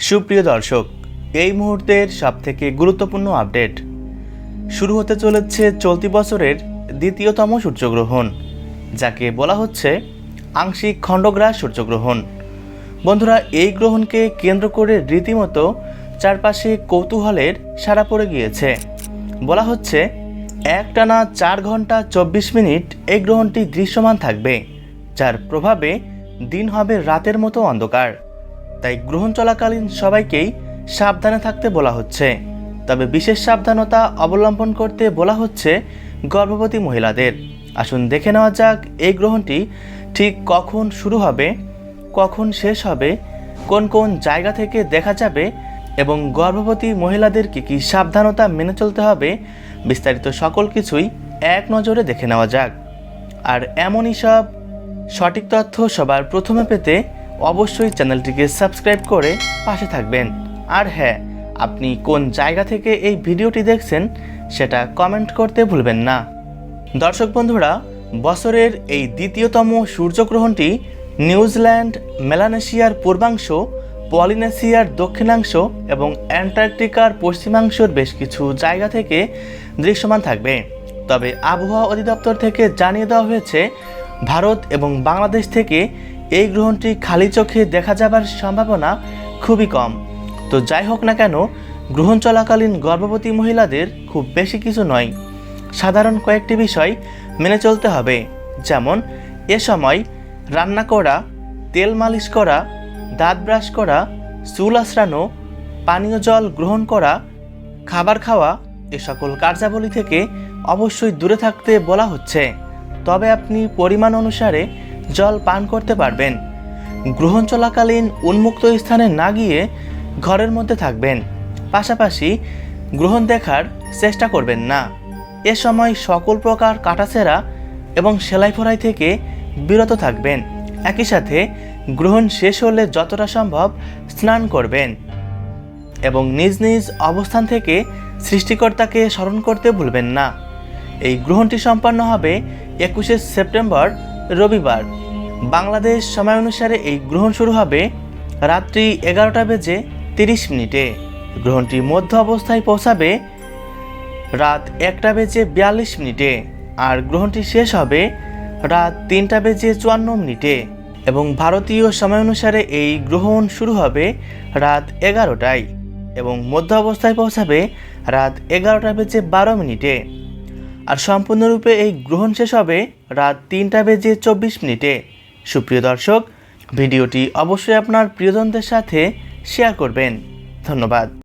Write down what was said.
সুপ্রিয় দর্শক, এই মুহূর্তের সবথেকে গুরুত্বপূর্ণ আপডেট শুরু হতে চলেছে চলতি বছরের দ্বিতীয়তম সূর্যগ্রহণ, যাকে বলা হচ্ছে আংশিক খণ্ডগ্রাস সূর্যগ্রহণ। বন্ধুরা, এই গ্রহণকে কেন্দ্র করে রীতিমতো চারপাশে কৌতূহলের সাড়া পড়ে গিয়েছে। বলা হচ্ছে একটানা 4 ঘন্টা 24 মিনিট এই গ্রহণটি দৃশ্যমান থাকবে, যার প্রভাবে দিন হবে রাতের মতো অন্ধকার। তাই গ্রহণ চলাকালীন সবাইকেই সাবধানে থাকতে বলা হচ্ছে। তবে বিশেষ সাবধানতা অবলম্বন করতে বলা হচ্ছে গর্ভবতী মহিলাদের। আসুন দেখে নেওয়া যাক এই গ্রহণটি ঠিক কখন শুরু হবে, কখন শেষ হবে, কোন কোন জায়গা থেকে দেখা যাবে এবং গর্ভবতী মহিলাদের কী সাবধানতা মেনে চলতে হবে। বিস্তারিত সকল কিছুই এক নজরে দেখে নেওয়া যাক। আর এমনই সব সঠিক তথ্য সবার প্রথমে পেতে অবশ্যই চ্যানেলটিকে সাবস্ক্রাইব করে পাশে থাকবেন। আর হ্যাঁ, আপনি কোন জায়গা থেকে এই ভিডিওটি দেখছেন সেটা কমেন্ট করতে ভুলবেন না। দর্শক বন্ধুরা, বছরের এই দ্বিতীয়তম সূর্যগ্রহণটি নিউজিল্যান্ড, মেলানেশিয়ার পূর্বাংশ, পলিনেশিয়ার দক্ষিণাংশ এবং অ্যান্টার্কটিকার পশ্চিমাংশের বেশ কিছু জায়গা থেকে দৃশ্যমান থাকবে। তবে আবহাওয়া অধিদপ্তর থেকে জানিয়ে দেওয়া হয়েছে ভারত এবং বাংলাদেশ থেকে এই গ্রহণটি খালি চোখে দেখা যাবার সম্ভাবনা খুবই কম। তো যাই হোক না কেন, গ্রহণ চলাকালীন গর্ভবতী মহিলাদের খুব বেশি কিছু নয়, সাধারণ কয়েকটি বিষয় মেনে চলতে হবে। যেমন এ সময় রান্না করা, তেল মালিশ করা, দাঁত ব্রাশ করা, চুল আঁচড়ানো, পানীয় জল গ্রহণ করা, খাবার খাওয়া, এ সকল কার্যাবলী থেকে অবশ্যই দূরে থাকতে বলা হচ্ছে। তবে আপনি পরিমাণ অনুসারে জল পান করতে পারবেন। গ্রহণ চলাকালীন উন্মুক্ত স্থানে না গিয়ে ঘরের মধ্যে থাকবেন। পাশাপাশি গ্রহণ দেখার চেষ্টা করবেন না। এ সময় সকল প্রকার কাটাছেঁড়া এবং সেলাই ফোড়াই থেকে বিরত থাকবেন। একই সাথে গ্রহণ শেষ হলে যতটা সম্ভব স্নান করবেন এবং নিজ নিজ অবস্থান থেকে সৃষ্টিকর্তাকে স্মরণ করতে ভুলবেন না। এই গ্রহণটি সম্পন্ন হবে 21শে সেপ্টেম্বর রবিবার। বাংলাদেশ সময় অনুসারে এই গ্রহণ শুরু হবে রাত্রি 11:30 গ্রহণটি মধ্য অবস্থায় পৌঁছাবে রাত 1:42 আর গ্রহণটি শেষ হবে রাত 3:54 এবং ভারতীয় সময় অনুসারে এই গ্রহণ শুরু হবে রাত 11টায় এবং মধ্য অবস্থায় পৌঁছাবে রাত 11:12 আর সম্পূর্ণরূপে এই গ্রহণ শেষ হবে রাত 3:24 সুপ্রিয় দর্শক, ভিডিওটি অবশ্যই আপনার প্রিয়জনদের সাথে শেয়ার করবেন। ধন্যবাদ।